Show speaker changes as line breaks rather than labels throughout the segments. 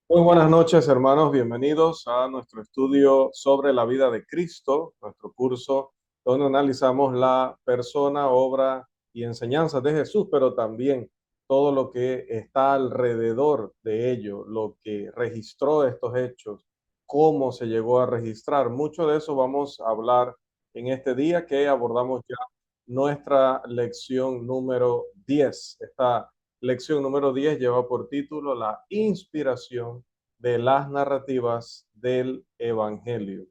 Muy buenas noches, hermanos. Bienvenidos a nuestro estudio sobre la vida de Cristo, nuestro curso donde analizamos la persona, obra y enseñanzas de Jesús, pero también todo lo que está alrededor de ello, lo que registró estos hechos, cómo se llegó a registrar. Mucho de eso vamos a hablar en este día que abordamos ya nuestra lección número 10. Esta lección número 10 lleva por título La inspiración de las narrativas del Evangelio.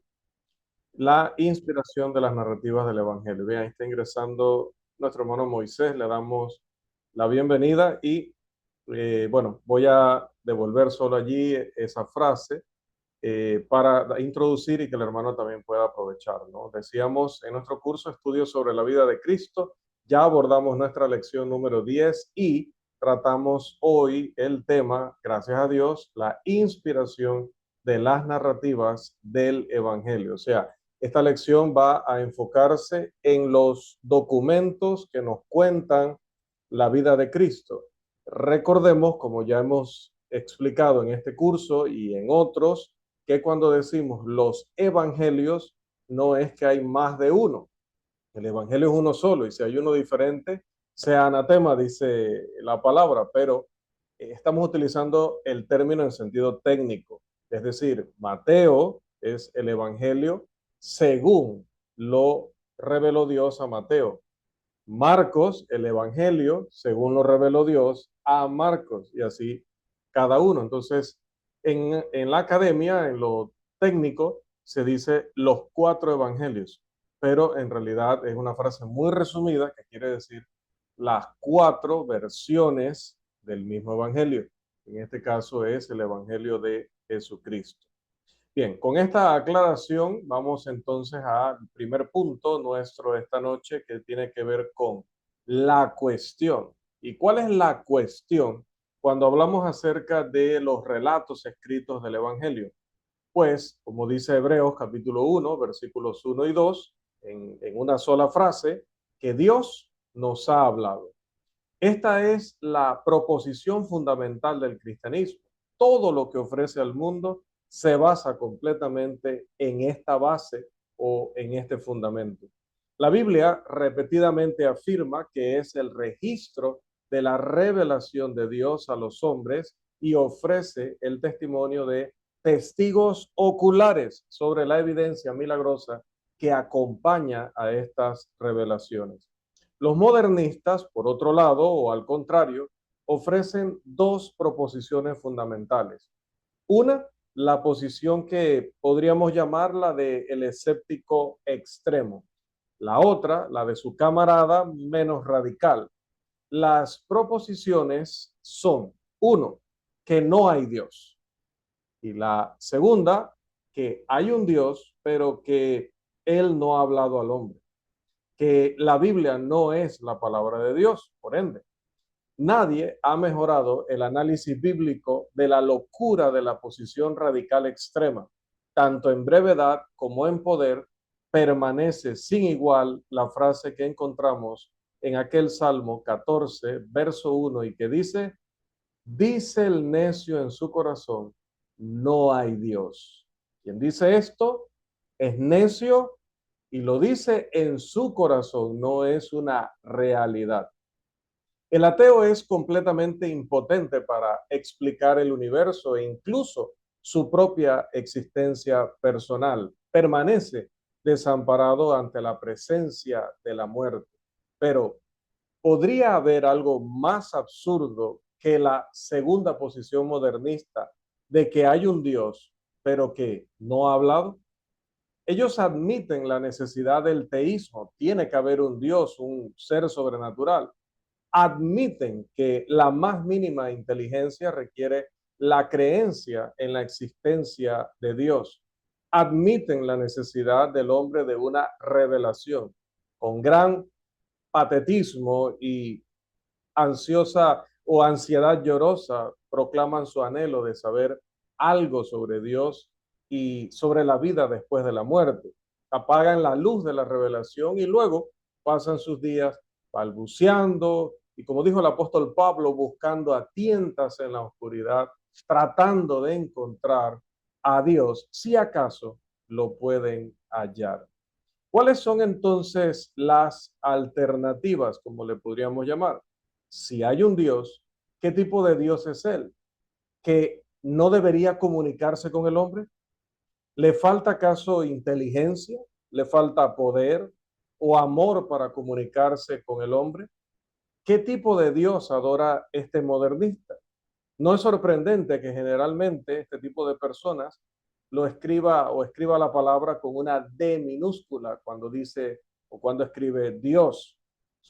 La inspiración de las narrativas del Evangelio. Bien, ahí está ingresando nuestro hermano Moisés, le damos la bienvenida y bueno, voy a devolver solo allí esa frase para introducir y que el hermano también pueda aprovechar, ¿no? Decíamos en nuestro curso Estudios sobre la vida de Cristo, ya abordamos nuestra lección número 10 y tratamos hoy el tema, gracias a Dios, la inspiración de las narrativas del Evangelio. O sea, esta lección va a enfocarse en los documentos que nos cuentan la vida de Cristo. Recordemos, como ya hemos explicado en este curso y en otros, que cuando decimos los evangelios, no es que hay más de uno. El evangelio es uno solo y si hay uno diferente, sea anatema, dice la palabra, pero estamos utilizando el término en sentido técnico. Es decir, Mateo es el evangelio según lo reveló Dios a Mateo. Marcos, el evangelio, según lo reveló Dios a Marcos, y así cada uno. Entonces, en la academia, en lo técnico, se dice los cuatro evangelios, pero en realidad es una frase muy resumida que quiere decir las cuatro versiones del mismo evangelio. En este caso es el evangelio de Jesucristo. Bien, con esta aclaración vamos entonces al primer punto nuestro esta noche que tiene que ver con la cuestión. ¿Y cuál es la cuestión cuando hablamos acerca de los relatos escritos del Evangelio? Pues, como dice Hebreos capítulo 1, versículos 1 y 2, en una sola frase, que Dios nos ha hablado. Esta es la proposición fundamental del cristianismo. Todo lo que ofrece al mundo se basa completamente en esta base o en este fundamento. La Biblia repetidamente afirma que es el registro de la revelación de Dios a los hombres y ofrece el testimonio de testigos oculares sobre la evidencia milagrosa que acompaña a estas revelaciones. Los modernistas, por otro lado, o al contrario, ofrecen dos proposiciones fundamentales. Una, la posición que podríamos llamarla de el escéptico extremo. La otra, la de su camarada menos radical. Las proposiciones son, uno, que no hay Dios. Y la segunda, que hay un Dios, pero que Él no ha hablado al hombre, que la Biblia no es la palabra de Dios, por ende. Nadie ha mejorado el análisis bíblico de la locura de la posición radical extrema. Tanto en brevedad como en poder, permanece sin igual la frase que encontramos en aquel Salmo 14, verso 1, y que dice el necio en su corazón, no hay Dios. Quien dice esto es necio y lo dice en su corazón, no es una realidad. El ateo es completamente impotente para explicar el universo e incluso su propia existencia personal. Permanece desamparado ante la presencia de la muerte. Pero ¿podría haber algo más absurdo que la segunda posición modernista de que hay un Dios, pero que no ha hablado? Ellos admiten la necesidad del teísmo, tiene que haber un Dios, un ser sobrenatural. Admiten que la más mínima inteligencia requiere la creencia en la existencia de Dios. Admiten la necesidad del hombre de una revelación. Con gran patetismo y ansiosa o ansiedad llorosa proclaman su anhelo de saber algo sobre Dios y sobre la vida después de la muerte. Apagan la luz de la revelación y luego pasan sus días balbuceando y, como dijo el apóstol Pablo, buscando a tientas en la oscuridad tratando de encontrar a Dios, si acaso lo pueden hallar. ¿Cuáles son entonces las alternativas, como le podríamos llamar? Si hay un Dios, ¿qué tipo de Dios es Él? ¿Que no debería comunicarse con el hombre? ¿Le falta acaso inteligencia? ¿Le falta poder o amor para comunicarse con el hombre? ¿Qué tipo de Dios adora este modernista? No es sorprendente que generalmente este tipo de personas lo escriba o escriba la palabra con una D minúscula cuando dice o cuando escribe Dios,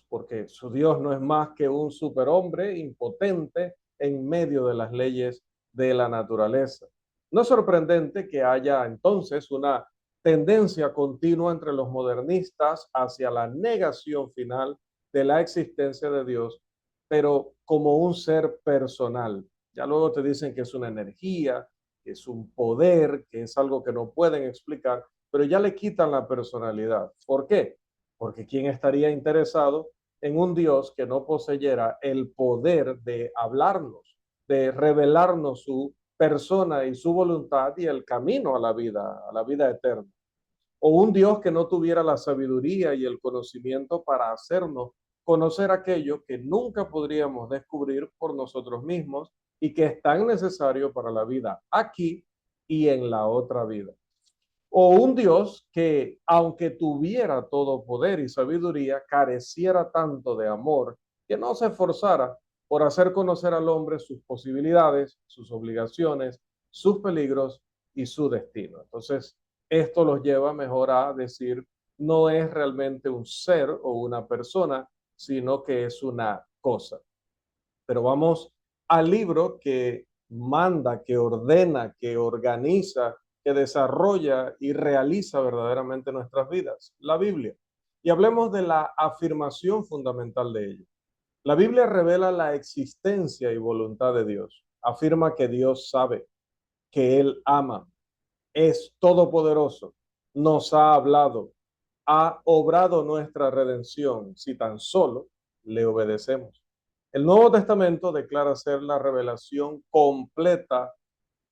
porque su Dios no es más que un superhombre impotente en medio de las leyes de la naturaleza. No es sorprendente que haya entonces una tendencia continua entre los modernistas hacia la negación final de la existencia de Dios, pero como un ser personal. Ya luego te dicen que es una energía, que es un poder, que es algo que no pueden explicar, pero ya le quitan la personalidad. ¿Por qué? Porque ¿quién estaría interesado en un Dios que no poseyera el poder de hablarnos, de revelarnos su persona y su voluntad y el camino a la vida eterna? O un Dios que no tuviera la sabiduría y el conocimiento para hacernos conocer aquello que nunca podríamos descubrir por nosotros mismos y que es tan necesario para la vida aquí y en la otra vida. O un Dios que, aunque tuviera todo poder y sabiduría, careciera tanto de amor que no se esforzara por hacer conocer al hombre sus posibilidades, sus obligaciones, sus peligros y su destino. Entonces, esto los lleva mejor a decir, no es realmente un ser o una persona, sino que es una cosa. Pero vamos al libro que manda, que ordena, que organiza, que desarrolla y realiza verdaderamente nuestras vidas, la Biblia. Y hablemos de la afirmación fundamental de ella. La Biblia revela la existencia y voluntad de Dios. Afirma que Dios sabe, que Él ama, es todopoderoso, nos ha hablado, ha obrado nuestra redención si tan solo le obedecemos. El Nuevo Testamento declara ser la revelación completa,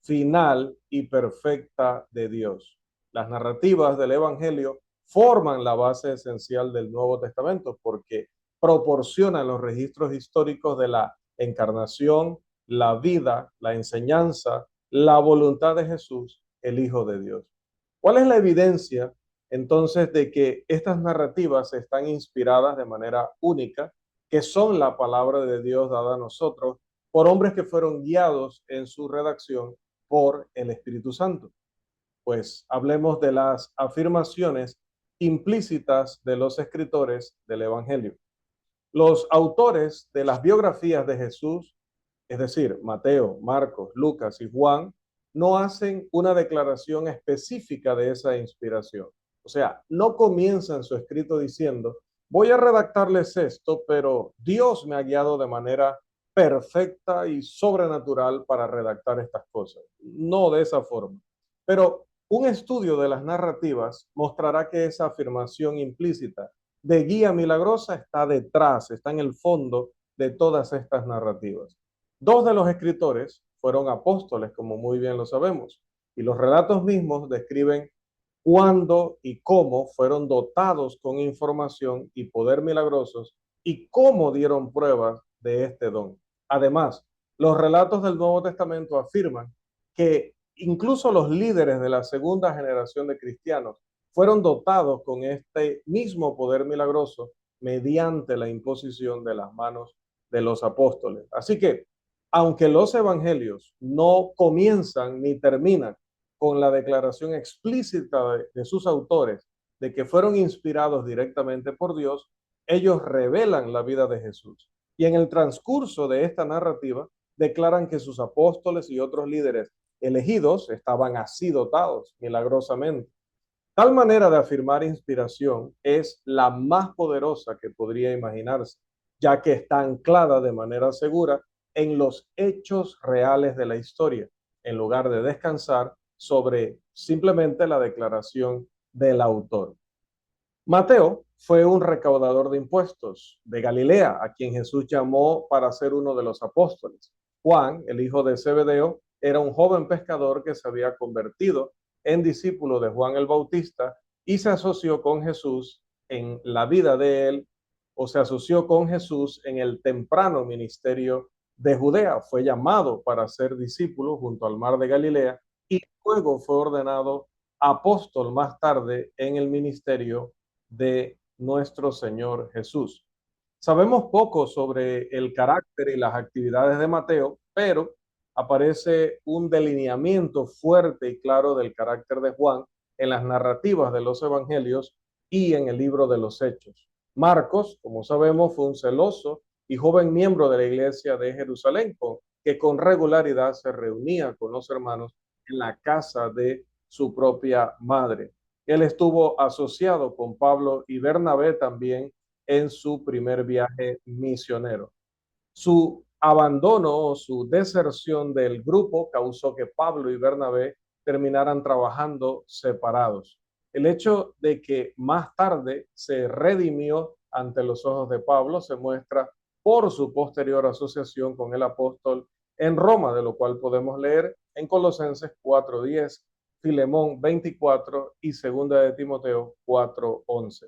final y perfecta de Dios. Las narrativas del Evangelio forman la base esencial del Nuevo Testamento porque proporcionan los registros históricos de la encarnación, la vida, la enseñanza, la voluntad de Jesús, el Hijo de Dios. ¿Cuál es la evidencia entonces de que estas narrativas están inspiradas de manera única, que son la palabra de Dios dada a nosotros por hombres que fueron guiados en su redacción por el Espíritu Santo? Pues hablemos de las afirmaciones implícitas de los escritores del Evangelio. Los autores de las biografías de Jesús, es decir, Mateo, Marcos, Lucas y Juan, no hacen una declaración específica de esa inspiración. O sea, no comienzan su escrito diciendo, voy a redactarles esto, pero Dios me ha guiado de manera perfecta y sobrenatural para redactar estas cosas. No de esa forma. Pero un estudio de las narrativas mostrará que esa afirmación implícita de guía milagrosa está detrás, está en el fondo de todas estas narrativas. Dos de los escritores fueron apóstoles, como muy bien lo sabemos, y los relatos mismos describen cuándo y cómo fueron dotados con información y poder milagrosos y cómo dieron pruebas de este don. Además, los relatos del Nuevo Testamento afirman que incluso los líderes de la segunda generación de cristianos fueron dotados con este mismo poder milagroso mediante la imposición de las manos de los apóstoles. Así que, aunque los evangelios no comienzan ni terminan con la declaración explícita de sus autores de que fueron inspirados directamente por Dios, ellos revelan la vida de Jesús. Y en el transcurso de esta narrativa, declaran que sus apóstoles y otros líderes elegidos estaban así dotados milagrosamente. Tal manera de afirmar inspiración es la más poderosa que podría imaginarse, ya que está anclada de manera segura en los hechos reales de la historia, en lugar de descansar sobre simplemente la declaración del autor. Mateo fue un recaudador de impuestos de Galilea, a quien Jesús llamó para ser uno de los apóstoles. Juan, el hijo de Zebedeo, era un joven pescador que se había convertido en discípulo de Juan el Bautista y se asoció con Jesús en la vida de él, o se asoció con Jesús en el temprano ministerio de Judea. Fue llamado para ser discípulo junto al mar de Galilea y luego fue ordenado apóstol más tarde en el ministerio de nuestro Señor Jesús. Sabemos poco sobre el carácter y las actividades de Mateo, pero aparece un delineamiento fuerte y claro del carácter de Juan en las narrativas de los evangelios y en el libro de los Hechos. Marcos, como sabemos, fue un celoso y joven miembro de la iglesia de Jerusalén, que con regularidad se reunía con los hermanos en la casa de su propia madre. Él estuvo asociado con Pablo y Bernabé también en su primer viaje misionero. Su abandono o su deserción del grupo causó que Pablo y Bernabé terminaran trabajando separados. El hecho de que más tarde se redimió ante los ojos de Pablo se muestra por su posterior asociación con el apóstol en Roma, de lo cual podemos leer en Colosenses 4:10, Filemón 24 y segunda de Timoteo 4:11.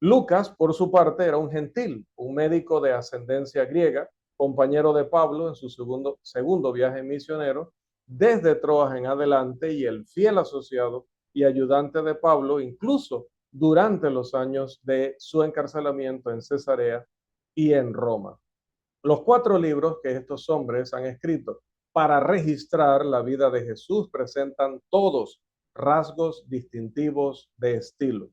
Lucas, por su parte, era un gentil, un médico de ascendencia griega, compañero de Pablo en su segundo viaje misionero, desde Troas en adelante, y el fiel asociado y ayudante de Pablo, incluso durante los años de su encarcelamiento en Cesarea y en Roma. Los 4 libros que estos hombres han escrito para registrar la vida de Jesús presentan todos rasgos distintivos de estilo.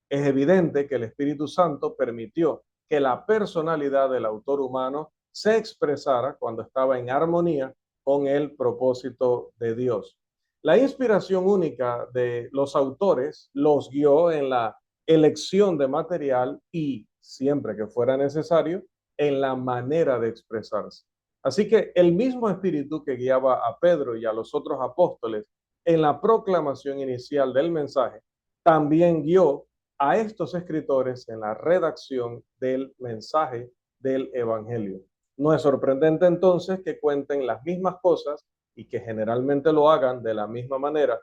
Es evidente que el Espíritu Santo permitió que la personalidad del autor humano se expresara cuando estaba en armonía con el propósito de Dios. La inspiración única de los autores los guió en la elección de material y, siempre que fuera necesario, en la manera de expresarse. Así que el mismo espíritu que guiaba a Pedro y a los otros apóstoles en la proclamación inicial del mensaje, también guió a estos escritores en la redacción del mensaje del Evangelio. No es sorprendente entonces que cuenten las mismas cosas y que generalmente lo hagan de la misma manera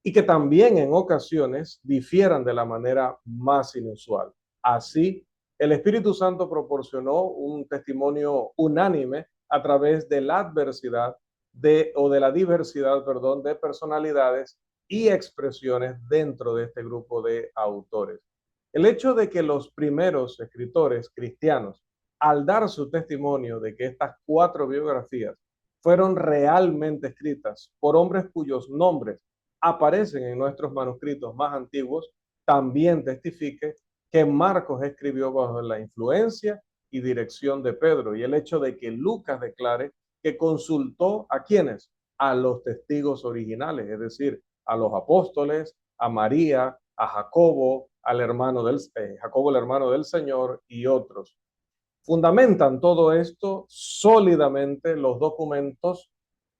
y que también en ocasiones difieran de la manera más inusual. Así, el Espíritu Santo proporcionó un testimonio unánime a través de la adversidad de la diversidad, de personalidades y expresiones dentro de este grupo de autores. El hecho de que los primeros escritores cristianos, al dar su testimonio de que estas 4 biografías fueron realmente escritas por hombres cuyos nombres aparecen en nuestros manuscritos más antiguos, también testifique que Marcos escribió bajo la influencia y dirección de Pedro, y el hecho de que Lucas declare que consultó a quienes, a los testigos originales, es decir, a los apóstoles, a María, a Jacobo, Jacobo el hermano del Señor y otros. Fundamentan todo esto sólidamente los documentos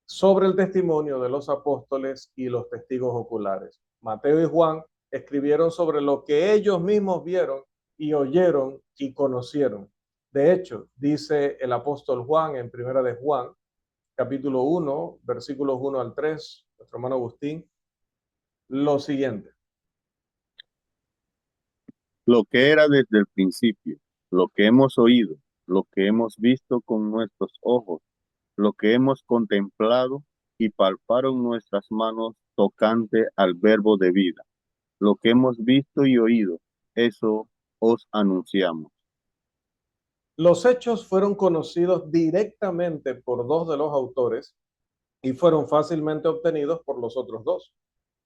sobre el testimonio de los apóstoles y los testigos oculares. Mateo y Juan escribieron sobre lo que ellos mismos vieron y oyeron y conocieron. De hecho, dice el apóstol Juan en Primera de Juan, capítulo 1, versículos 1 al 3, nuestro hermano Agustín, lo siguiente.
Lo que era desde el principio, lo que hemos oído, lo que hemos visto con nuestros ojos, lo que hemos contemplado y palparon nuestras manos tocante al verbo de vida. Lo que hemos visto y oído, eso os anunciamos.
Los hechos fueron conocidos directamente por 2 de los autores y fueron fácilmente obtenidos por los otros 2.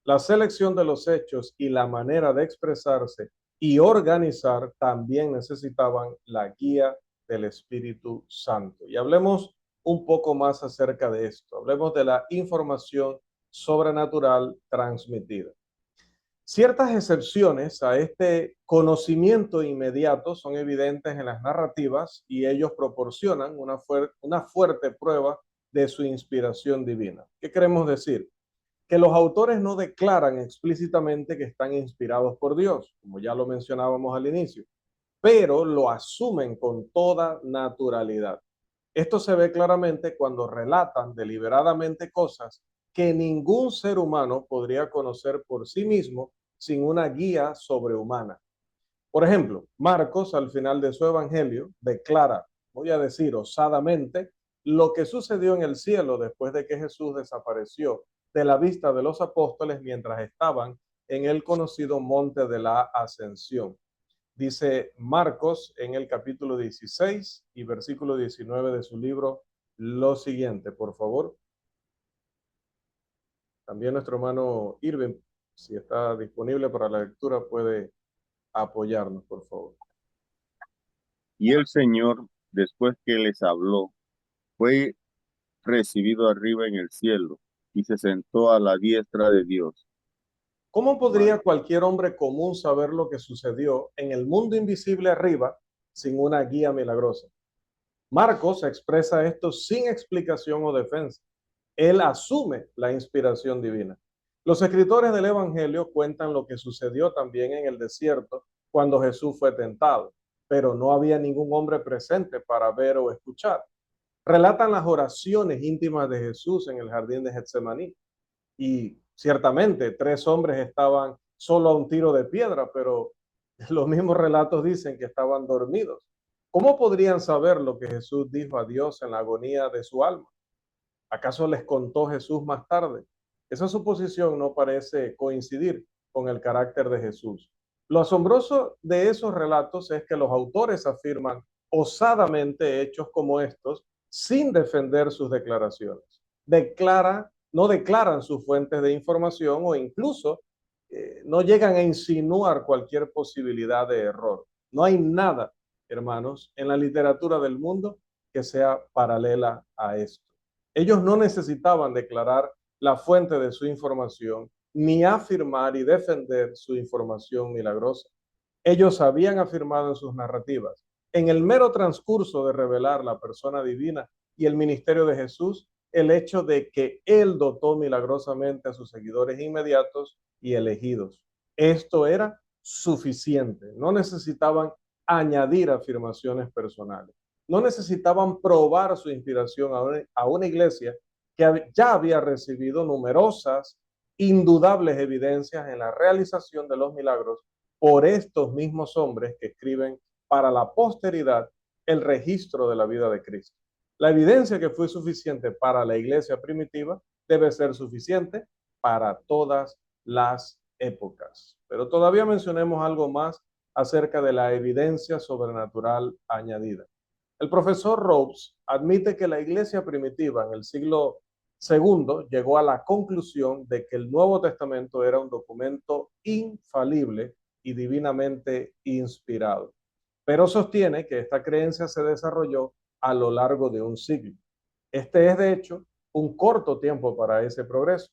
La selección de los hechos y la manera de expresarse y organizar también necesitaban la guía del Espíritu Santo. Y hablemos un poco más acerca de esto. Hablemos de la información sobrenatural transmitida. Ciertas excepciones a este conocimiento inmediato son evidentes en las narrativas y ellos proporcionan una fuerte prueba de su inspiración divina. ¿Qué queremos decir? Que los autores no declaran explícitamente que están inspirados por Dios, como ya lo mencionábamos al inicio, pero lo asumen con toda naturalidad. Esto se ve claramente cuando relatan deliberadamente cosas que ningún ser humano podría conocer por sí mismo sin una guía sobrehumana. Por ejemplo, Marcos al final de su evangelio declara, voy a decir osadamente, lo que sucedió en el cielo después de que Jesús desapareció de la vista de los apóstoles mientras estaban en el conocido monte de la Ascensión. Dice Marcos en el capítulo 16 y versículo 19 de su libro lo siguiente, por favor. También nuestro hermano Irving, si está disponible para la lectura, puede apoyarnos, por favor.
Y el Señor, después que les habló, fue recibido arriba en el cielo y se sentó a la diestra de Dios.
¿Cómo podría cualquier hombre común saber lo que sucedió en el mundo invisible arriba sin una guía milagrosa? Marcos expresa esto sin explicación o defensa. Él asume la inspiración divina. Los escritores del Evangelio cuentan lo que sucedió también en el desierto cuando Jesús fue tentado, pero no había ningún hombre presente para ver o escuchar. Relatan las oraciones íntimas de Jesús en el jardín de Getsemaní. Y ciertamente 3 hombres estaban solo a un tiro de piedra, pero los mismos relatos dicen que estaban dormidos. ¿Cómo podrían saber lo que Jesús dijo a Dios en la agonía de su alma? ¿Acaso les contó Jesús más tarde? Esa suposición no parece coincidir con el carácter de Jesús. Lo asombroso de esos relatos es que los autores afirman osadamente hechos como estos sin defender sus declaraciones. No declaran sus fuentes de información o incluso no llegan a insinuar cualquier posibilidad de error. No hay nada, hermanos, en la literatura del mundo que sea paralela a esto. Ellos no necesitaban declarar la fuente de su información ni afirmar y defender su información milagrosa. Ellos habían afirmado en sus narrativas, en el mero transcurso de revelar la persona divina y el ministerio de Jesús, el hecho de que Él dotó milagrosamente a sus seguidores inmediatos y elegidos. Esto era suficiente. No necesitaban añadir afirmaciones personales. No necesitaban probar su inspiración a una iglesia que ya había recibido numerosas, indudables evidencias en la realización de los milagros por estos mismos hombres que escriben para la posteridad el registro de la vida de Cristo. La evidencia que fue suficiente para la iglesia primitiva debe ser suficiente para todas las épocas. Pero todavía mencionemos algo más acerca de la evidencia sobrenatural añadida. El profesor Robes admite que la iglesia primitiva en el siglo II llegó a la conclusión de que el Nuevo Testamento era un documento infalible y divinamente inspirado, pero sostiene que esta creencia se desarrolló a lo largo de un siglo. Este es, de hecho, un corto tiempo para ese progreso.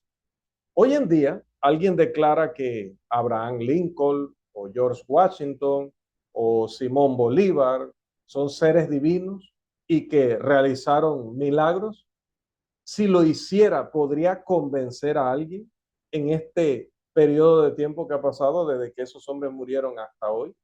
Hoy en día, alguien declara que Abraham Lincoln o George Washington o Simón Bolívar son seres divinos y que realizaron milagros. Si lo hiciera, ¿podría convencer a alguien en este periodo de tiempo que ha pasado desde que esos hombres murieron hasta hoy?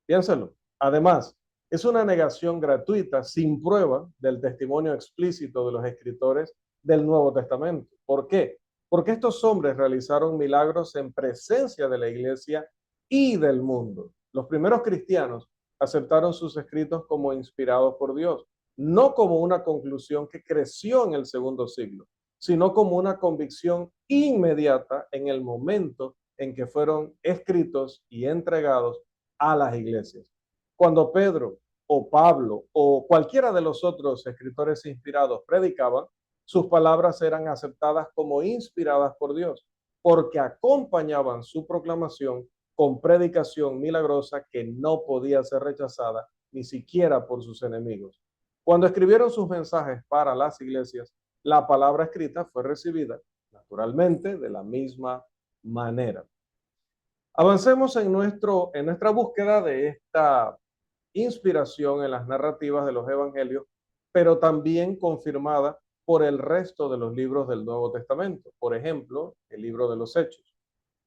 Piénselo. Además, es una negación gratuita, sin prueba, del testimonio explícito de los escritores del Nuevo Testamento. ¿Por qué? Porque estos hombres realizaron milagros en presencia de la iglesia y del mundo. Los primeros cristianos aceptaron sus escritos como inspirados por Dios, no como una conclusión que creció en el segundo siglo, sino como una convicción inmediata en el momento en que fueron escritos y entregados a las iglesias. Cuando Pedro o Pablo o cualquiera de los otros escritores inspirados predicaban, sus palabras eran aceptadas como inspiradas por Dios, porque acompañaban su proclamación con predicación milagrosa que no podía ser rechazada ni siquiera por sus enemigos. Cuando escribieron sus mensajes para las iglesias, la palabra escrita fue recibida naturalmente de la misma manera. Avancemos en nuestra búsqueda de esta inspiración en las narrativas de los evangelios, pero también confirmada por el resto de los libros del Nuevo Testamento. Por ejemplo, el libro de los Hechos.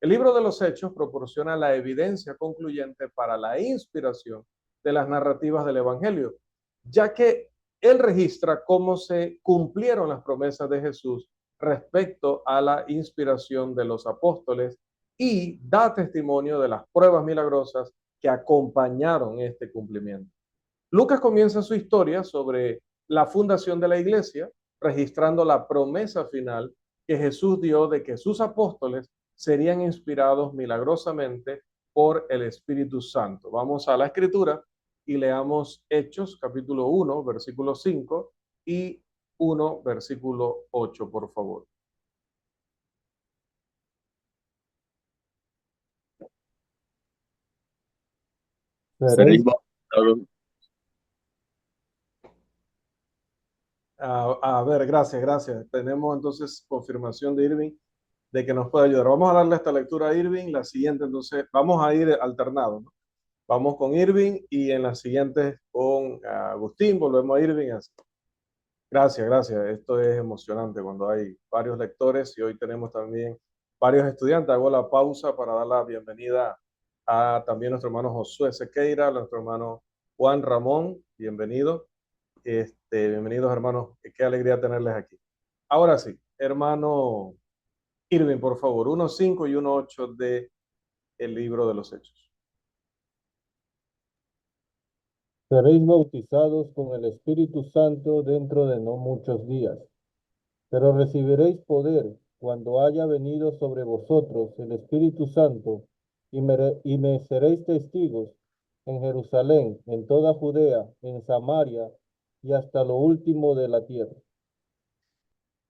El libro de los Hechos proporciona la evidencia concluyente para la inspiración de las narrativas del evangelio, ya que él registra cómo se cumplieron las promesas de Jesús respecto a la inspiración de los apóstoles y da testimonio de las pruebas milagrosas que acompañaron este cumplimiento. Lucas comienza su historia sobre la fundación de la iglesia, registrando la promesa final que Jesús dio de que sus apóstoles serían inspirados milagrosamente por el Espíritu Santo. Vamos a la escritura y leamos Hechos capítulo 1, versículo 5 y 1, versículo 8, por favor.
Seréis
Seréis,
bautizados.
A ver, gracias. Tenemos entonces confirmación de Irving de que nos puede ayudar. Vamos a darle esta lectura a Irving. La siguiente, entonces, vamos a ir alternados, ¿no? Vamos con Irving y en la siguiente con Agustín. Volvemos a Irving. Gracias. Esto es emocionante cuando hay varios lectores y hoy tenemos también varios estudiantes. Hago la pausa para dar la bienvenida a también nuestro hermano Josué Sequeira, a nuestro hermano Juan Ramón. Bienvenido. Bienvenidos, hermanos. Qué alegría tenerles aquí. Ahora sí, hermano Irving, por favor, 1.5 y 1.8 de el libro de los Hechos.
seréis bautizados con el Espíritu Santo dentro de no muchos días, pero recibiréis poder cuando haya venido sobre vosotros el Espíritu Santo y me seréis testigos en Jerusalén, en toda Judea, en Samaria y hasta lo último de la tierra.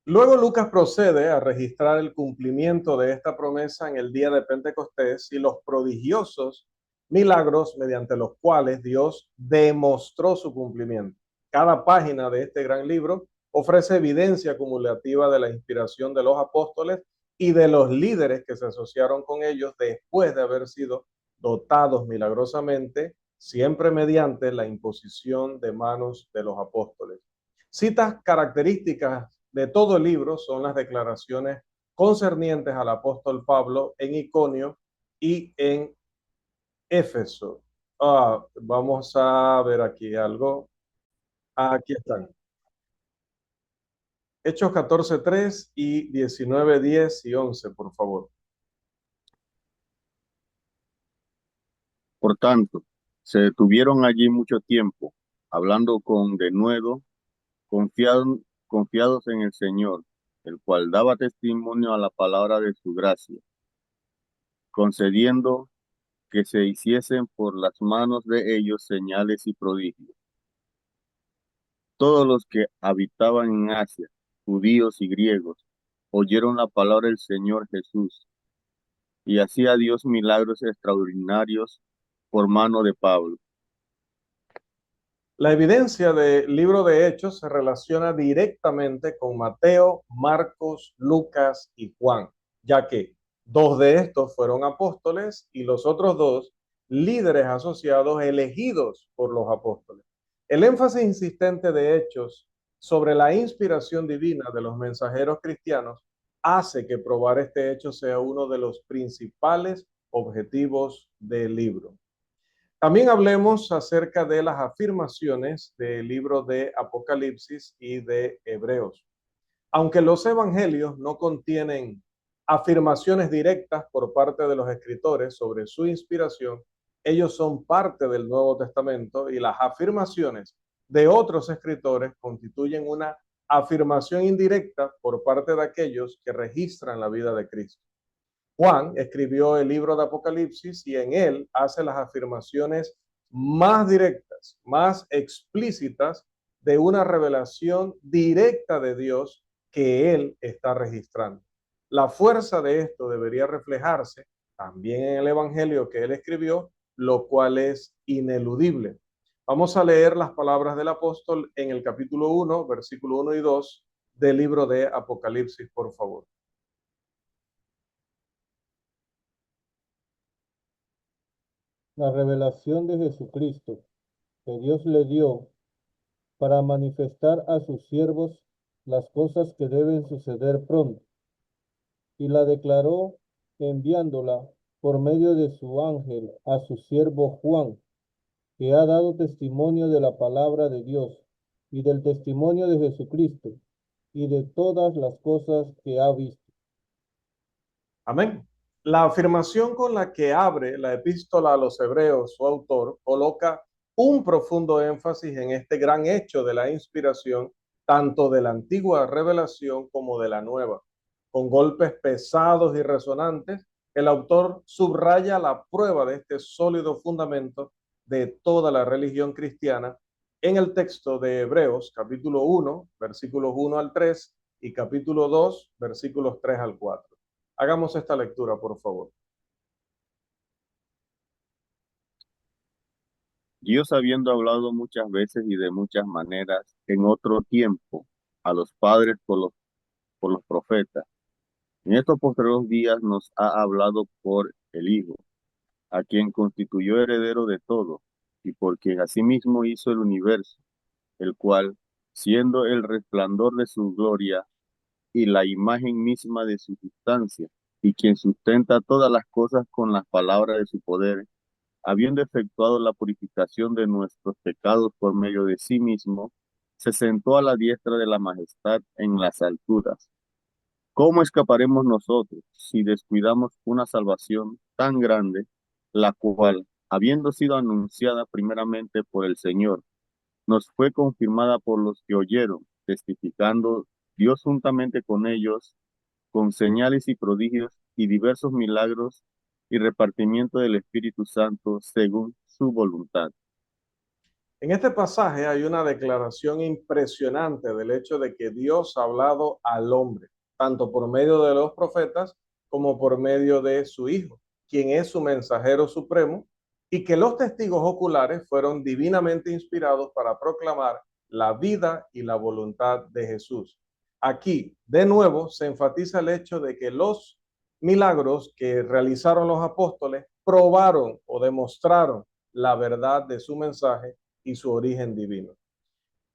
Luego Lucas procede a registrar el cumplimiento de esta promesa en el día de Pentecostés y los prodigiosos milagros mediante los cuales Dios demostró su cumplimiento. Cada página de este gran libro ofrece evidencia acumulativa de la inspiración de los apóstoles y de los líderes que se asociaron con ellos después de haber sido dotados milagrosamente, siempre mediante la imposición de manos de los apóstoles. Citas características de todo el libro son las declaraciones concernientes al apóstol Pablo en Iconio y en Éfeso. Vamos a ver aquí algo. Aquí están. Hechos 14:3 y 19:10 y 11, por favor.
Por tanto, se detuvieron allí mucho tiempo, hablando con denuedo, confiados en el Señor, el cual daba testimonio a la palabra de su gracia, concediendo que se hiciesen por las manos de ellos señales y prodigios. Todos los que habitaban en Asia, judíos y griegos, oyeron la palabra del Señor Jesús, y hacía Dios milagros extraordinarios por mano de Pablo.
La evidencia del libro de Hechos se relaciona directamente con Mateo, Marcos, Lucas y Juan, ya que dos de estos fueron apóstoles y los otros dos líderes asociados elegidos por los apóstoles. El énfasis insistente de Hechos sobre la inspiración divina de los mensajeros cristianos hace que probar este hecho sea uno de los principales objetivos del libro. También hablemos acerca de las afirmaciones del libro de Apocalipsis y de Hebreos. Aunque los evangelios no contienen afirmaciones directas por parte de los escritores sobre su inspiración, ellos son parte del Nuevo Testamento y las afirmaciones de otros escritores constituyen una afirmación indirecta por parte de aquellos que registran la vida de Cristo. Juan escribió el libro de Apocalipsis y en él hace las afirmaciones más directas, más explícitas de una revelación directa de Dios que él está registrando. La fuerza de esto debería reflejarse también en el evangelio que él escribió, lo cual es ineludible. Vamos a leer las palabras del apóstol en el capítulo 1, versículo 1 y 2 del libro de Apocalipsis, por favor.
La revelación de Jesucristo que Dios le dio para manifestar a sus siervos las cosas que deben suceder pronto, y la declaró enviándola por medio de su ángel a su siervo Juan, que ha dado testimonio de la palabra de Dios, y del testimonio de Jesucristo, y de todas las cosas que ha visto.
Amén. La afirmación con la que abre la epístola a los hebreos, su autor, coloca un profundo énfasis en este gran hecho de la inspiración, tanto de la antigua revelación como de la nueva. Con golpes pesados y resonantes, el autor subraya la prueba de este sólido fundamento de toda la religión cristiana en el texto de Hebreos, capítulo 1, versículos 1 al 3 y capítulo 2, versículos 3 al 4. Hagamos esta lectura, por favor.
Dios, habiendo hablado muchas veces y de muchas maneras en otro tiempo a los padres por los profetas, en estos postreros días nos ha hablado por el Hijo, a quien constituyó heredero de todo, y por quien asimismo hizo el universo, el cual, siendo el resplandor de su gloria y la imagen misma de su sustancia, y quien sustenta todas las cosas con las palabras de su poder, habiendo efectuado la purificación de nuestros pecados por medio de sí mismo, se sentó a la diestra de la majestad en las alturas. ¿Cómo escaparemos nosotros si descuidamos una salvación tan grande, la cual, habiendo sido anunciada primeramente por el Señor, nos fue confirmada por los que oyeron, testificando Dios juntamente con ellos, con señales y prodigios y diversos milagros y repartimiento del Espíritu Santo según su voluntad?
En este pasaje hay una declaración impresionante del hecho de que Dios ha hablado al hombre, tanto por medio de los profetas como por medio de su Hijo, quien es su mensajero supremo, y que los testigos oculares fueron divinamente inspirados para proclamar la vida y la voluntad de Jesús. Aquí, de nuevo, se enfatiza el hecho de que los milagros que realizaron los apóstoles probaron o demostraron la verdad de su mensaje y su origen divino.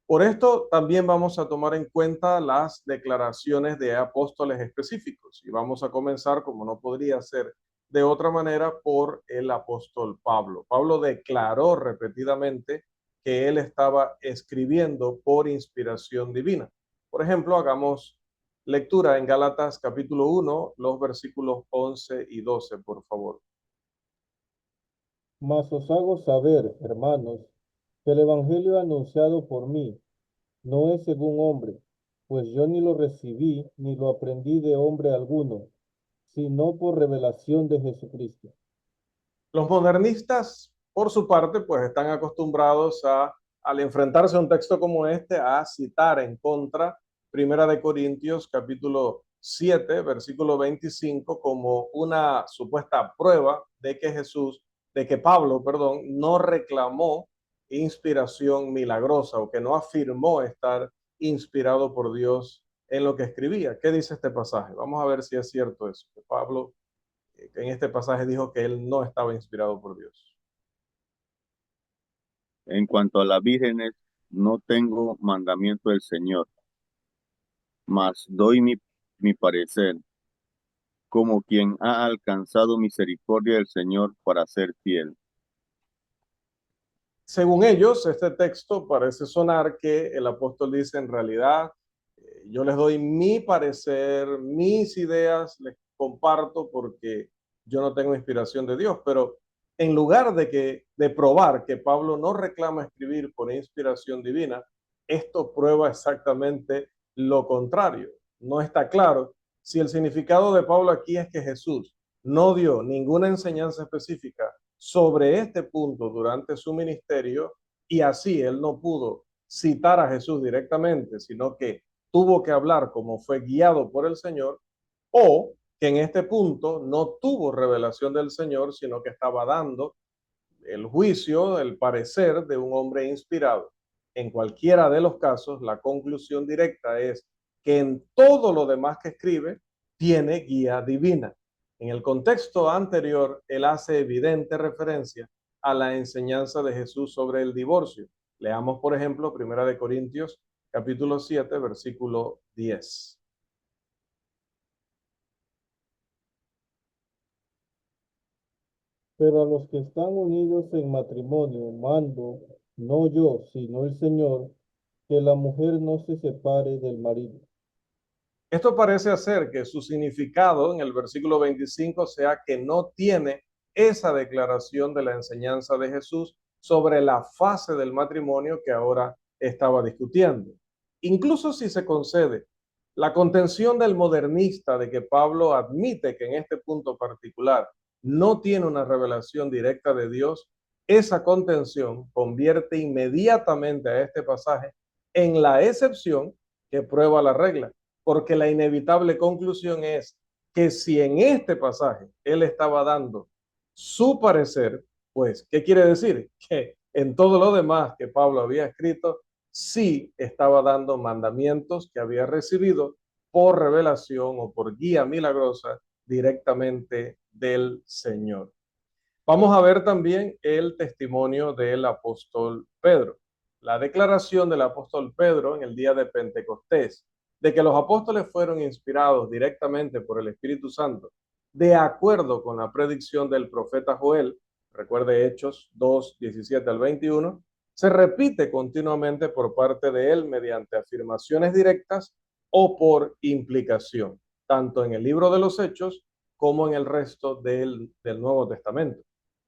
Por esto también vamos a tomar en cuenta las declaraciones de apóstoles específicos y vamos a comenzar, como no podría ser de otra manera, por el apóstol Pablo. Pablo declaró repetidamente que él estaba escribiendo por inspiración divina. Por ejemplo, hagamos lectura en Gálatas capítulo 1, los versículos 11 y 12, por favor.
Mas os hago saber, hermanos, que el evangelio anunciado por mí no es según hombre, pues yo ni lo recibí ni lo aprendí de hombre alguno, sino por revelación de Jesucristo.
Los modernistas, por su parte, pues están acostumbrados al enfrentarse a un texto como este, a citar en contra Primera de Corintios, capítulo 7, versículo 25, como una supuesta prueba de que Pablo, perdón, no reclamó inspiración milagrosa o que no afirmó estar inspirado por Dios en lo que escribía. ¿Qué dice este pasaje? Vamos a ver si es cierto eso, que Pablo en este pasaje dijo que él no estaba inspirado por Dios.
En cuanto a las vírgenes, no tengo mandamiento del Señor, mas doy mi parecer, como quien ha alcanzado misericordia del Señor para ser fiel.
Según ellos, este texto parece sonar que el apóstol dice en realidad, yo les doy mi parecer, mis ideas, les comparto porque yo no tengo inspiración de Dios, pero en lugar de probar que Pablo no reclama escribir por inspiración divina, esto prueba exactamente lo contrario. No está claro si el significado de Pablo aquí es que Jesús no dio ninguna enseñanza específica sobre este punto durante su ministerio y así él no pudo citar a Jesús directamente, sino que tuvo que hablar como fue guiado por el Señor, o que en este punto no tuvo revelación del Señor, sino que estaba dando el juicio, el parecer de un hombre inspirado. En cualquiera de los casos, la conclusión directa es que en todo lo demás que escribe tiene guía divina. En el contexto anterior, él hace evidente referencia a la enseñanza de Jesús sobre el divorcio. Leamos, por ejemplo, Primera de Corintios, capítulo 7, versículo 10.
Pero a los que están unidos en matrimonio, mando, no yo, sino el Señor, que la mujer no se separe del marido.
Esto parece hacer que su significado en el versículo 25 sea que no tiene esa declaración de la enseñanza de Jesús sobre la fase del matrimonio que ahora estaba discutiendo. Incluso si se concede la contención del modernista de que Pablo admite que en este punto particular no tiene una revelación directa de Dios, esa contención convierte inmediatamente a este pasaje en la excepción que prueba la regla, porque la inevitable conclusión es que si en este pasaje él estaba dando su parecer, pues, ¿qué quiere decir? Que en todo lo demás que Pablo había escrito, sí estaba dando mandamientos que había recibido por revelación o por guía milagrosa directamente del Señor. Vamos a ver también el testimonio del apóstol Pedro, la declaración del apóstol Pedro en el día de Pentecostés, de que los apóstoles fueron inspirados directamente por el Espíritu Santo, de acuerdo con la predicción del profeta Joel, recuerde Hechos 2, 17 al 21, se repite continuamente por parte de él mediante afirmaciones directas o por implicación, tanto en el libro de los Hechos como en el resto del Nuevo Testamento.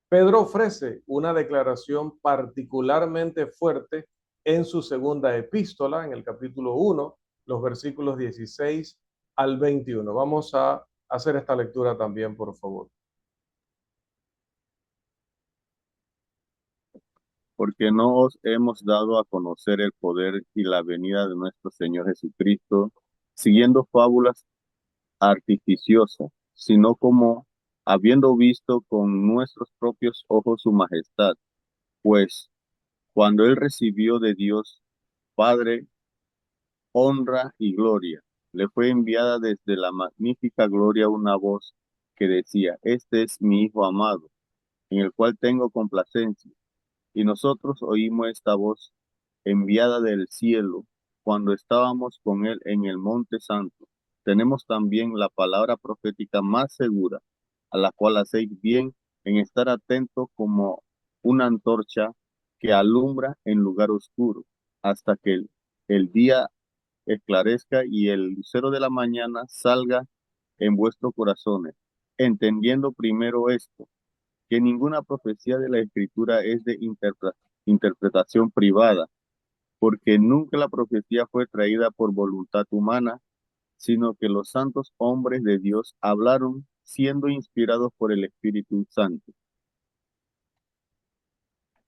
Pedro ofrece una declaración particularmente fuerte en su segunda epístola, en el capítulo 1, los versículos 16 al 21. Vamos a hacer esta lectura también, por favor.
Porque no os hemos dado a conocer el poder y la venida de nuestro Señor Jesucristo, siguiendo fábulas artificiosas, sino como habiendo visto con nuestros propios ojos su majestad, pues cuando él recibió de Dios Padre honra y gloria, le fue enviada desde la magnífica gloria una voz que decía, este es mi Hijo amado, en el cual tengo complacencia. Y nosotros oímos esta voz enviada del cielo cuando estábamos con él en el Monte Santo. Tenemos también la palabra profética más segura, a la cual hacéis bien en estar atento como una antorcha que alumbra en lugar oscuro, hasta que el día esclarezca y el lucero de la mañana salga en vuestros corazones, entendiendo primero esto, que ninguna profecía de la Escritura es de interpretación privada, porque nunca la profecía fue traída por voluntad humana, sino que los santos hombres de Dios hablaron siendo inspirados por el Espíritu Santo.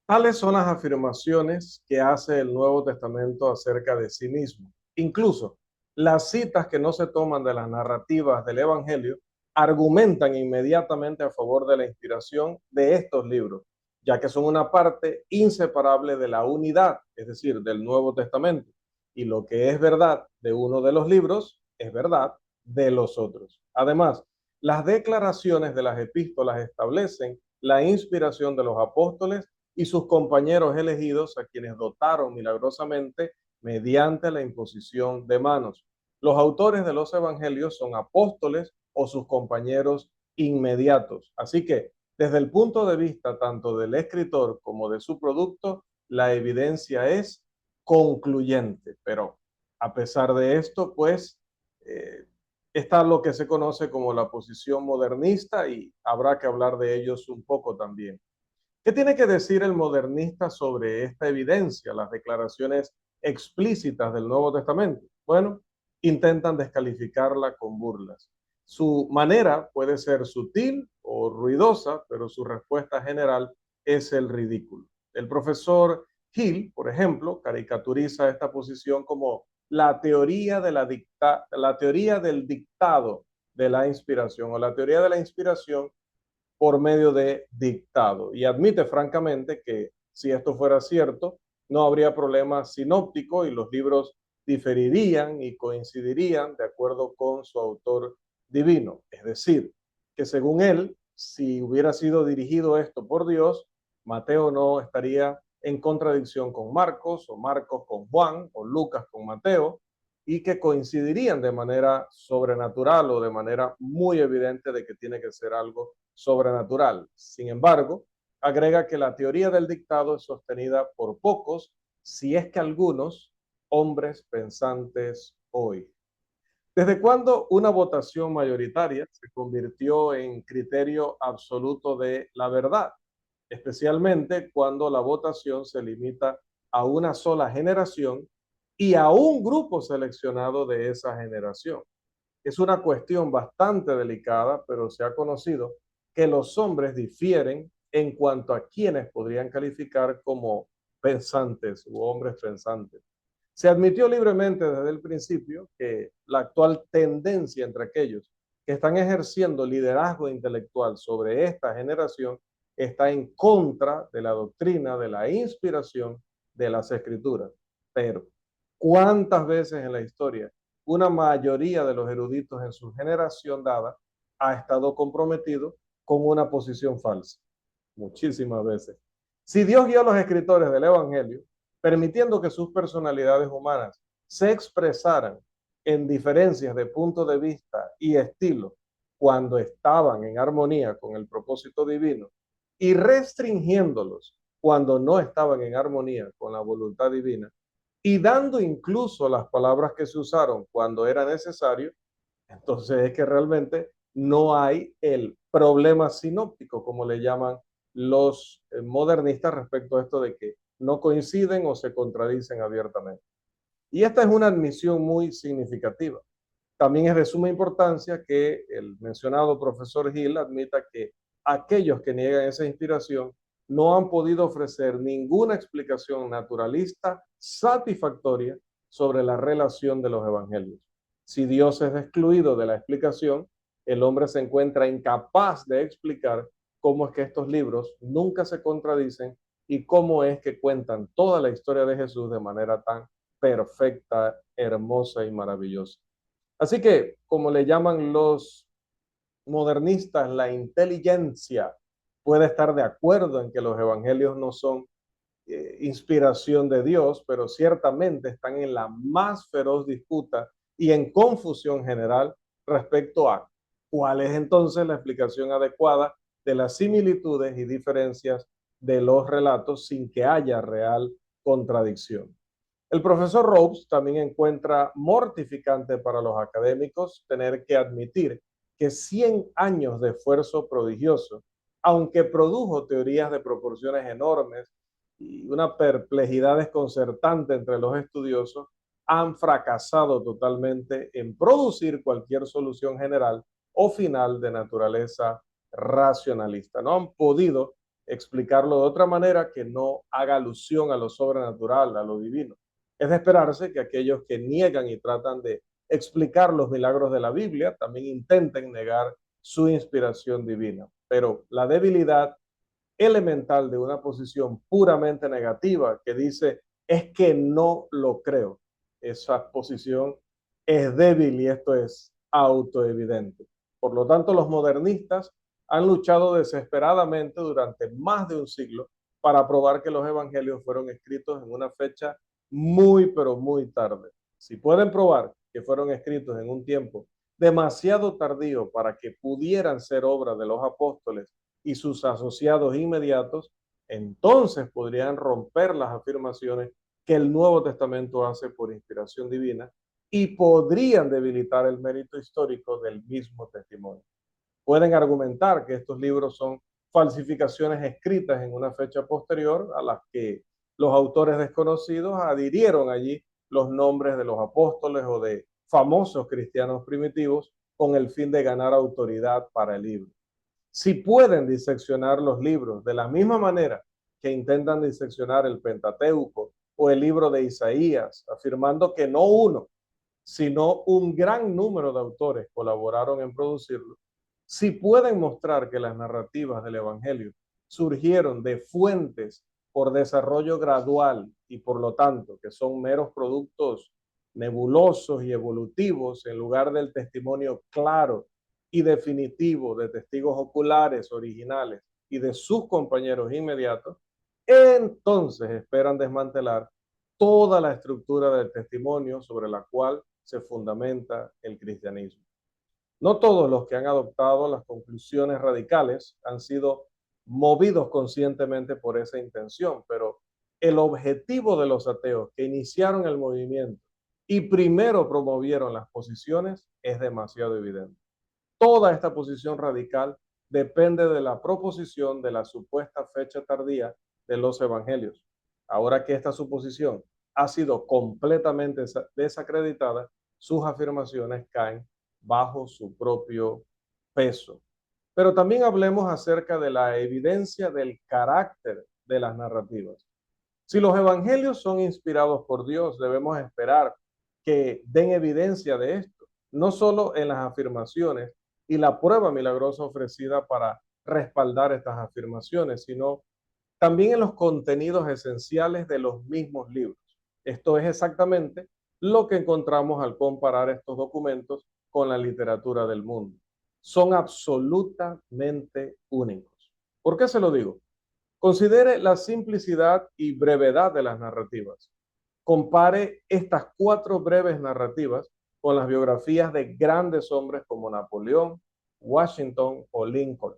Tales son las afirmaciones que hace el Nuevo Testamento acerca de sí mismo. Incluso las citas que no se toman de las narrativas del Evangelio argumentan inmediatamente a favor de la inspiración de estos libros, ya que son una parte inseparable de la unidad, es decir, del Nuevo Testamento. Y lo que es verdad de uno de los libros es verdad de los otros. Además, las declaraciones de las epístolas establecen la inspiración de los apóstoles y sus compañeros elegidos a quienes dotaron milagrosamente mediante la imposición de manos. Los autores de los evangelios son apóstoles o sus compañeros inmediatos. Así que, desde el punto de vista tanto del escritor como de su producto, la evidencia es concluyente. Pero a pesar de esto, pues, está lo que se conoce como la posición modernista y habrá que hablar de ellos un poco también. ¿Qué tiene que decir el modernista sobre esta evidencia, las declaraciones explícitas del Nuevo Testamento? Bueno, intentan descalificarla con burlas. Su manera puede ser sutil o ruidosa, pero su respuesta general es el ridículo. El profesor Hill, por ejemplo, caricaturiza esta posición como la teoría, la teoría del dictado de la inspiración o la teoría de la inspiración por medio de dictado. Y admite francamente que si esto fuera cierto, no habría problema sinóptico y los libros diferirían y coincidirían de acuerdo con su autor divino. Es decir, que según él, si hubiera sido dirigido esto por Dios, Mateo no estaría en contradicción con Marcos, o Marcos con Juan, o Lucas con Mateo, y que coincidirían de manera sobrenatural o de manera muy evidente de que tiene que ser algo sobrenatural. Sin embargo, agrega que la teoría del dictado es sostenida por pocos, si es que algunos, hombres pensantes hoy. ¿Desde cuándo una votación mayoritaria se convirtió en criterio absoluto de la verdad? Especialmente cuando la votación se limita a una sola generación y a un grupo seleccionado de esa generación. Es una cuestión bastante delicada, pero se ha conocido que los hombres difieren en cuanto a quienes podrían calificar como pensantes u hombres pensantes. Se admitió libremente desde el principio que la actual tendencia entre aquellos que están ejerciendo liderazgo intelectual sobre esta generación está en contra de la doctrina, de la inspiración de las escrituras. Pero, ¿cuántas veces en la historia una mayoría de los eruditos en su generación dada ha estado comprometido con una posición falsa? Muchísimas veces. Si Dios guió a los escritores del Evangelio, permitiendo que sus personalidades humanas se expresaran en diferencias de punto de vista y estilo cuando estaban en armonía con el propósito divino y restringiéndolos cuando no estaban en armonía con la voluntad divina y dando incluso las palabras que se usaron cuando era necesario, entonces es que realmente no hay el problema sinóptico, como le llaman los modernistas respecto a esto de que no coinciden o se contradicen abiertamente. Y esta es una admisión muy significativa. También es de suma importancia que el mencionado profesor Hill admita que aquellos que niegan esa inspiración no han podido ofrecer ninguna explicación naturalista satisfactoria sobre la relación de los evangelios. Si Dios es excluido de la explicación, el hombre se encuentra incapaz de explicar cómo es que estos libros nunca se contradicen y cómo es que cuentan toda la historia de Jesús de manera tan perfecta, hermosa y maravillosa. Así que, como le llaman los modernistas, la inteligencia puede estar de acuerdo en que los evangelios no son inspiración de Dios, pero ciertamente están en la más feroz disputa y en confusión general respecto a cuál es entonces la explicación adecuada de las similitudes y diferencias de los relatos sin que haya real contradicción. El profesor Ropes también encuentra mortificante para los académicos tener que admitir que 100 años de esfuerzo prodigioso, aunque produjo teorías de proporciones enormes y una perplejidad desconcertante entre los estudiosos, han fracasado totalmente en producir cualquier solución general o final de naturaleza racionalista. No han podido explicarlo de otra manera que no haga alusión a lo sobrenatural, a lo divino. Es de esperarse que aquellos que niegan y tratan de explicar los milagros de la Biblia también intenten negar su inspiración divina. Pero la debilidad elemental de una posición puramente negativa que dice es que no lo creo, esa posición es débil y esto es autoevidente. Por lo tanto, los modernistas han luchado desesperadamente durante más de un siglo para probar que los evangelios fueron escritos en una fecha muy, pero muy tarde. Si pueden probar que fueron escritos en un tiempo demasiado tardío para que pudieran ser obra de los apóstoles y sus asociados inmediatos, entonces podrían romper las afirmaciones que el Nuevo Testamento hace por inspiración divina y podrían debilitar el mérito histórico del mismo testimonio. Pueden argumentar que estos libros son falsificaciones escritas en una fecha posterior a las que los autores desconocidos adhirieron allí los nombres de los apóstoles o de famosos cristianos primitivos con el fin de ganar autoridad para el libro. Si pueden diseccionar los libros de la misma manera que intentan diseccionar el Pentateuco o el libro de Isaías, afirmando que no uno, sino un gran número de autores colaboraron en producirlo, si pueden mostrar que las narrativas del Evangelio surgieron de fuentes por desarrollo gradual y por lo tanto que son meros productos nebulosos y evolutivos en lugar del testimonio claro y definitivo de testigos oculares originales y de sus compañeros inmediatos, entonces esperan desmantelar toda la estructura del testimonio sobre la cual se fundamenta el cristianismo. No todos los que han adoptado las conclusiones radicales han sido movidos conscientemente por esa intención, pero el objetivo de los ateos que iniciaron el movimiento y primero promovieron las posiciones es demasiado evidente. Toda esta posición radical depende de la proposición de la supuesta fecha tardía de los evangelios. Ahora que esta suposición ha sido completamente desacreditada, sus afirmaciones caen bajo su propio peso. Pero también hablemos acerca de la evidencia del carácter de las narrativas. Si los evangelios son inspirados por Dios, debemos esperar que den evidencia de esto, no solo en las afirmaciones y la prueba milagrosa ofrecida para respaldar estas afirmaciones, sino también en los contenidos esenciales de los mismos libros. Esto es exactamente lo que encontramos al comparar estos documentos con la literatura del mundo. Son absolutamente únicos. ¿Por qué se lo digo? Considere la simplicidad y brevedad de las narrativas. Compare estas 4 breves narrativas con las biografías de grandes hombres como Napoleón, Washington o Lincoln.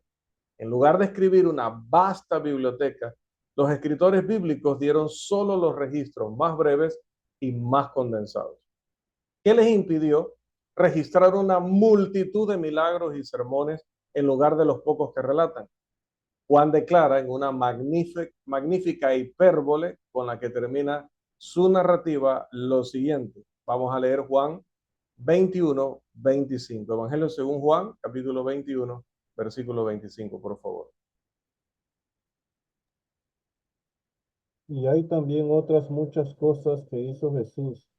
En lugar de escribir una vasta biblioteca, los escritores bíblicos dieron solo los registros más breves y más condensados. ¿Qué les impidió registrar una multitud de milagros y sermones en lugar de los pocos que relatan? Juan declara en una magnífica hipérbole con la que termina su narrativa lo siguiente. Vamos a leer Juan 21, 25. Evangelio según Juan, capítulo 21, versículo 25, por favor.
Y hay también otras muchas cosas que hizo Jesús,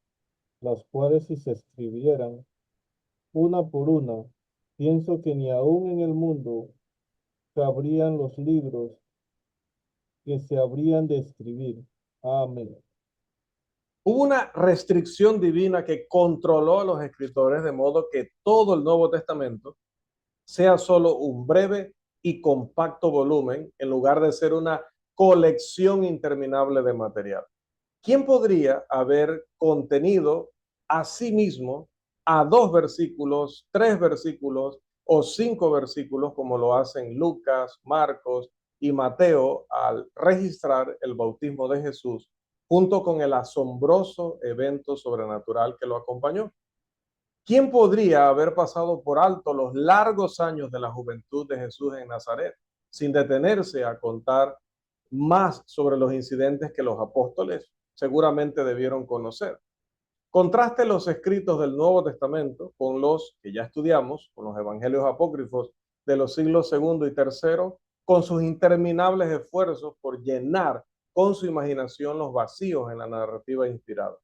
las cuales si se escribieran una por una, pienso que ni aun en el mundo cabrían los libros que se habrían de escribir. Amén.
Hubo una restricción divina que controló a los escritores de modo que todo el Nuevo Testamento sea solo un breve y compacto volumen en lugar de ser una colección interminable de material. ¿Quién podría haber contenido a sí mismo a 2 versículos, 3 versículos o 5 versículos como lo hacen Lucas, Marcos y Mateo al registrar el bautismo de Jesús junto con el asombroso evento sobrenatural que lo acompañó? ¿Quién podría haber pasado por alto los largos años de la juventud de Jesús en Nazaret sin detenerse a contar más sobre los incidentes que los apóstoles seguramente debieron conocer? Contraste los escritos del Nuevo Testamento con los que ya estudiamos, con los evangelios apócrifos de los siglos segundo y tercero, con sus interminables esfuerzos por llenar con su imaginación los vacíos en la narrativa inspirada.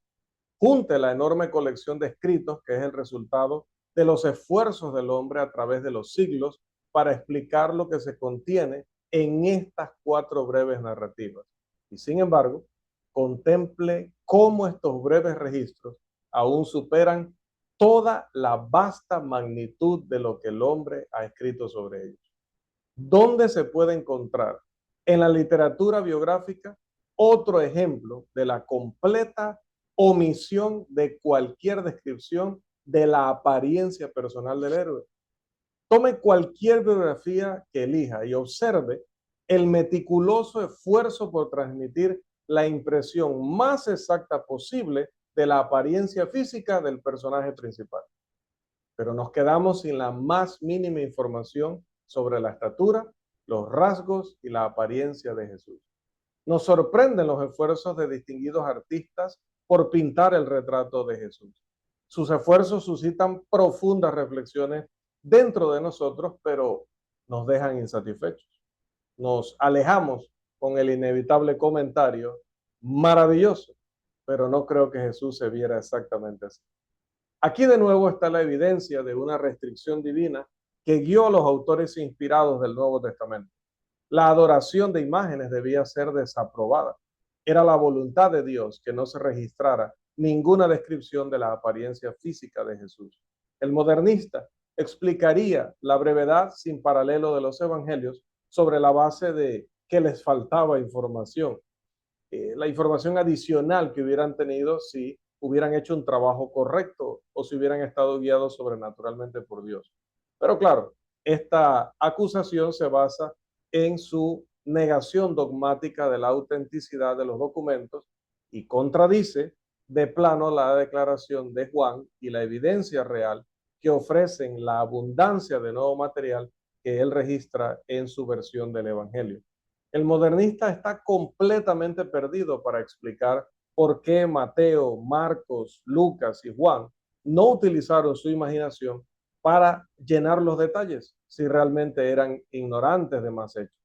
Junte la enorme colección de escritos que es el resultado de los esfuerzos del hombre a través de los siglos para explicar lo que se contiene en estas 4 breves narrativas. Y sin embargo, contemple cómo estos breves registros aún superan toda la vasta magnitud de lo que el hombre ha escrito sobre ellos. ¿Dónde se puede encontrar en la literatura biográfica otro ejemplo de la completa omisión de cualquier descripción de la apariencia personal del héroe? Tome cualquier biografía que elija y observe el meticuloso esfuerzo por transmitir la impresión más exacta posible de la apariencia física del personaje principal. Pero nos quedamos sin la más mínima información sobre la estatura, los rasgos y la apariencia de Jesús. Nos sorprenden los esfuerzos de distinguidos artistas por pintar el retrato de Jesús. Sus esfuerzos suscitan profundas reflexiones dentro de nosotros, pero nos dejan insatisfechos. Nos alejamos con el inevitable comentario, maravilloso, pero no creo que Jesús se viera exactamente así. Aquí de nuevo está la evidencia de una restricción divina que guió a los autores inspirados del Nuevo Testamento. La adoración de imágenes debía ser desaprobada. Era la voluntad de Dios que no se registrara ninguna descripción de la apariencia física de Jesús. El modernista explicaría la brevedad sin paralelo de los evangelios sobre la base de que les faltaba información, la información adicional que hubieran tenido si hubieran hecho un trabajo correcto o si hubieran estado guiados sobrenaturalmente por Dios. Pero claro, esta acusación se basa en su negación dogmática de la autenticidad de los documentos y contradice de plano la declaración de Juan y la evidencia real que ofrecen la abundancia de nuevo material que él registra en su versión del Evangelio. El modernista está completamente perdido para explicar por qué Mateo, Marcos, Lucas y Juan no utilizaron su imaginación para llenar los detalles si realmente eran ignorantes de más hechos.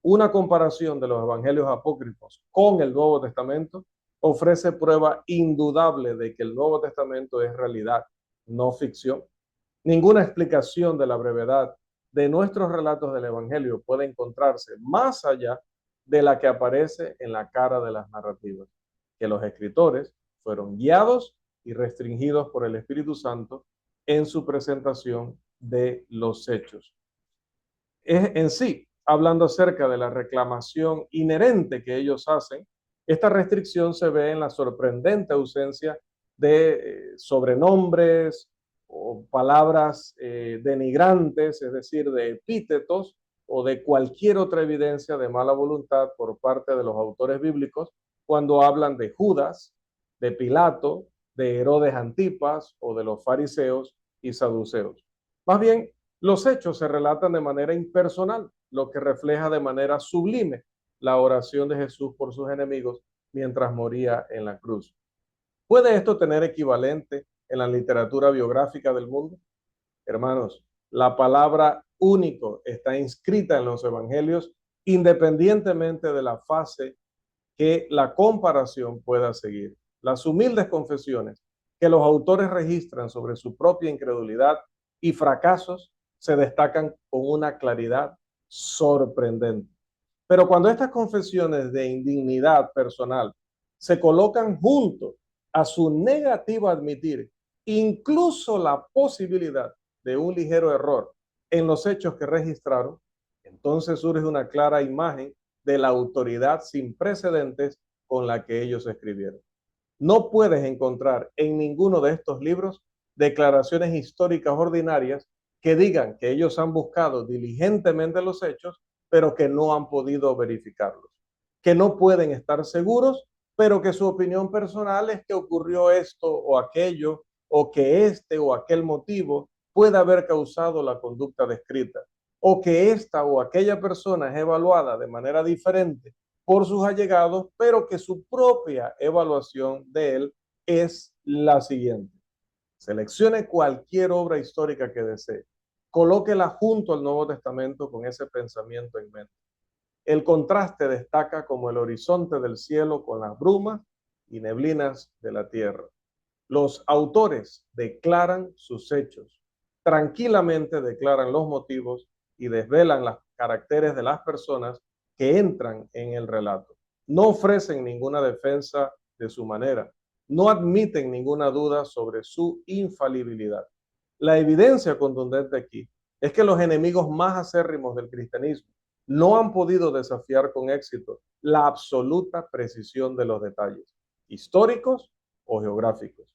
Una comparación de los evangelios apócrifos con el Nuevo Testamento ofrece prueba indudable de que el Nuevo Testamento es realidad, no ficción. Ninguna explicación de la brevedad de nuestros relatos del Evangelio puede encontrarse más allá de la que aparece en la cara de las narrativas, que los escritores fueron guiados y restringidos por el Espíritu Santo en su presentación de los hechos. Es en sí, hablando acerca de la reclamación inherente que ellos hacen, esta restricción se ve en la sorprendente ausencia de sobrenombres o palabras denigrantes, es decir, de epítetos o de cualquier otra evidencia de mala voluntad por parte de los autores bíblicos cuando hablan de Judas, de Pilato, de Herodes Antipas o de los fariseos y saduceos. Más bien, los hechos se relatan de manera impersonal, lo que refleja de manera sublime la oración de Jesús por sus enemigos mientras moría en la cruz. ¿Puede esto tener equivalente en la literatura biográfica del mundo? Hermanos, la palabra único está inscrita en los evangelios independientemente de la fase que la comparación pueda seguir. Las humildes confesiones que los autores registran sobre su propia incredulidad y fracasos se destacan con una claridad sorprendente. Pero cuando estas confesiones de indignidad personal se colocan junto a su negativa a admitir incluso la posibilidad de un ligero error en los hechos que registraron, entonces surge una clara imagen de la autoridad sin precedentes con la que ellos escribieron. No puedes encontrar en ninguno de estos libros declaraciones históricas ordinarias que digan que ellos han buscado diligentemente los hechos, pero que no han podido verificarlos, que no pueden estar seguros, pero que su opinión personal es que ocurrió esto o aquello, o que este o aquel motivo puede haber causado la conducta descrita, o que esta o aquella persona es evaluada de manera diferente por sus allegados, pero que su propia evaluación de él es la siguiente. Seleccione cualquier obra histórica que desee, colóquela junto al Nuevo Testamento con ese pensamiento en mente. El contraste destaca como el horizonte del cielo con las brumas y neblinas de la tierra. Los autores declaran sus hechos, tranquilamente declaran los motivos y desvelan los caracteres de las personas que entran en el relato. No ofrecen ninguna defensa de su manera, no admiten ninguna duda sobre su infalibilidad. La evidencia contundente aquí es que los enemigos más acérrimos del cristianismo no han podido desafiar con éxito la absoluta precisión de los detalles, históricos o geográficos.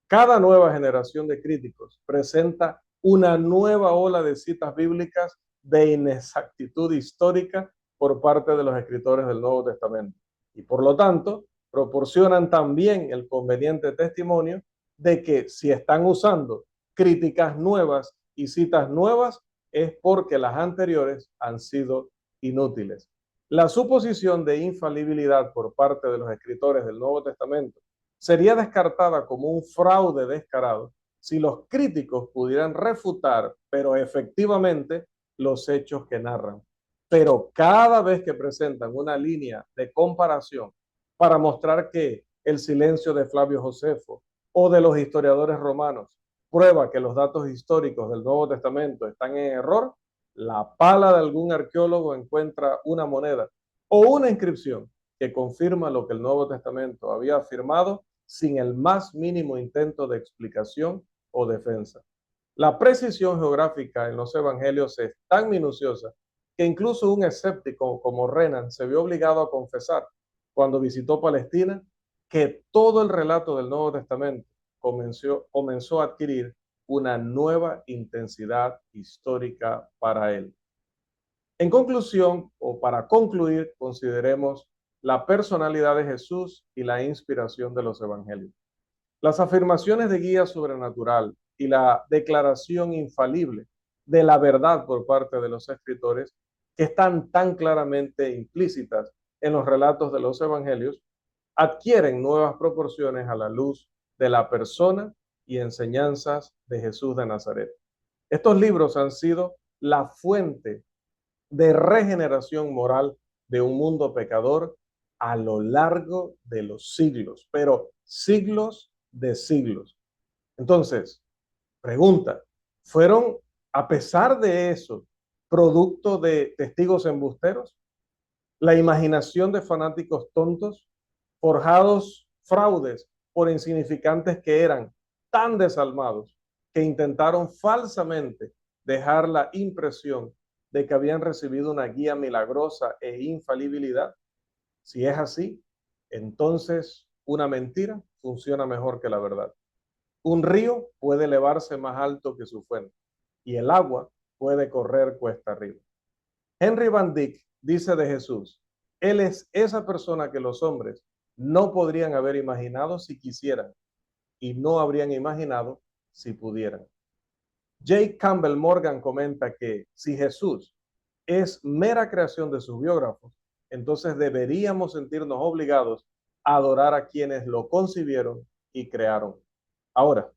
Cada nueva generación de críticos presenta una nueva ola de citas bíblicas de inexactitud histórica por parte de los escritores del Nuevo Testamento y por lo tanto proporcionan también el conveniente testimonio de que si están usando críticas nuevas y citas nuevas es porque las anteriores han sido inútiles. La suposición de infalibilidad por parte de los escritores del Nuevo Testamento sería descartada como un fraude descarado si los críticos pudieran refutar, pero efectivamente, los hechos que narran. Pero cada vez que presentan una línea de comparación para mostrar que el silencio de Flavio Josefo o de los historiadores romanos prueba que los datos históricos del Nuevo Testamento están en error, la pala de algún arqueólogo encuentra una moneda o una inscripción que confirma lo que el Nuevo Testamento había afirmado sin el más mínimo intento de explicación o defensa. La precisión geográfica en los evangelios es tan minuciosa que incluso un escéptico como Renan se vio obligado a confesar cuando visitó Palestina que todo el relato del Nuevo Testamento comenzó a adquirir una nueva intensidad histórica para él. En conclusión, o para concluir, consideremos la personalidad de Jesús y la inspiración de los evangelios. Las afirmaciones de guía sobrenatural y la declaración infalible de la verdad por parte de los escritores, que están tan claramente implícitas en los relatos de los evangelios, adquieren nuevas proporciones a la luz de la persona y enseñanzas de Jesús de Nazaret. Estos libros han sido la fuente de regeneración moral de un mundo pecador a lo largo de los siglos, pero siglos de siglos. Entonces, pregunta, ¿fueron, a pesar de eso, producto de testigos embusteros? ¿La imaginación de fanáticos tontos, forjados fraudes por insignificantes que eran tan desalmados que intentaron falsamente dejar la impresión de que habían recibido una guía milagrosa e infalibilidad? Si es así, entonces una mentira funciona mejor que la verdad. Un río puede elevarse más alto que su fuente y el agua puede correr cuesta arriba. Henry Van Dyck dice de Jesús, Él es esa persona que los hombres no podrían haber imaginado si quisieran y no habrían imaginado si pudieran. J. Campbell Morgan comenta que si Jesús es mera creación de sus biógrafos, entonces deberíamos sentirnos obligados a adorar a quienes lo concibieron y crearon. Ahora,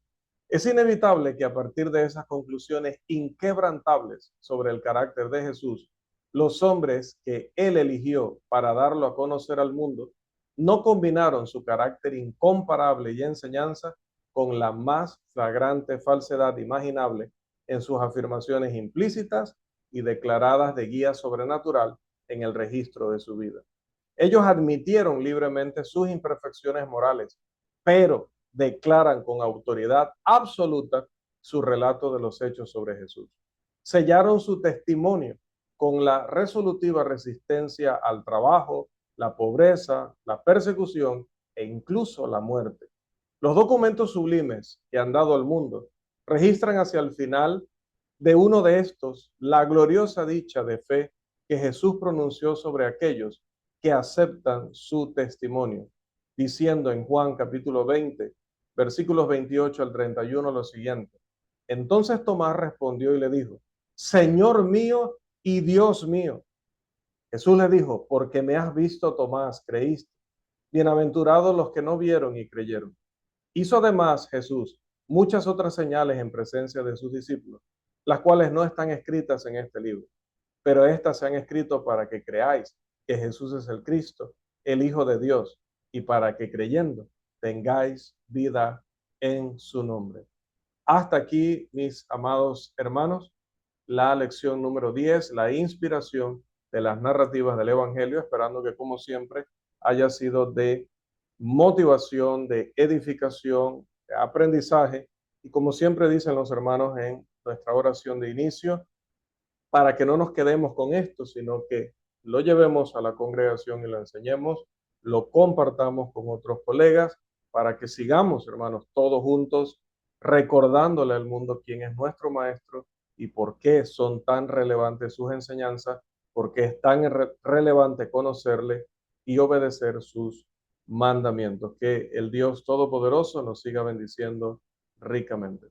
es inevitable que a partir de esas conclusiones inquebrantables sobre el carácter de Jesús, los hombres que él eligió para darlo a conocer al mundo no combinaron su carácter incomparable y enseñanza con la más flagrante falsedad imaginable en sus afirmaciones implícitas y declaradas de guía sobrenatural en el registro de su vida. Ellos admitieron libremente sus imperfecciones morales, pero declaran con autoridad absoluta su relato de los hechos sobre Jesús. Sellaron su testimonio con la resolutiva resistencia al trabajo, la pobreza, la persecución e incluso la muerte. Los documentos sublimes que han dado al mundo registran hacia el final de uno de estos la gloriosa dicha de fe que Jesús pronunció sobre aquellos que aceptan su testimonio, diciendo en Juan capítulo 20, versículos 28 al 31 lo siguiente. Entonces Tomás respondió y le dijo, Señor mío y Dios mío. Jesús le dijo, porque me has visto, Tomás, creíste. Bienaventurados los que no vieron y creyeron. Hizo además Jesús muchas otras señales en presencia de sus discípulos, las cuales no están escritas en este libro, pero estas se han escrito para que creáis que Jesús es el Cristo, el Hijo de Dios, y para que creyendo tengáis vida en su nombre. Hasta aquí, mis amados hermanos, la lección número 10, la inspiración de las narrativas del Evangelio, esperando que como siempre haya sido de motivación, de edificación, de aprendizaje, y como siempre dicen los hermanos en nuestra oración de inicio, para que no nos quedemos con esto, sino que lo llevemos a la congregación y lo enseñemos, lo compartamos con otros colegas, para que sigamos, hermanos, todos juntos, recordándole al mundo quién es nuestro maestro y por qué son tan relevantes sus enseñanzas, porque es tan relevante conocerle y obedecer sus mandamientos. Que el Dios Todopoderoso nos siga bendiciendo ricamente.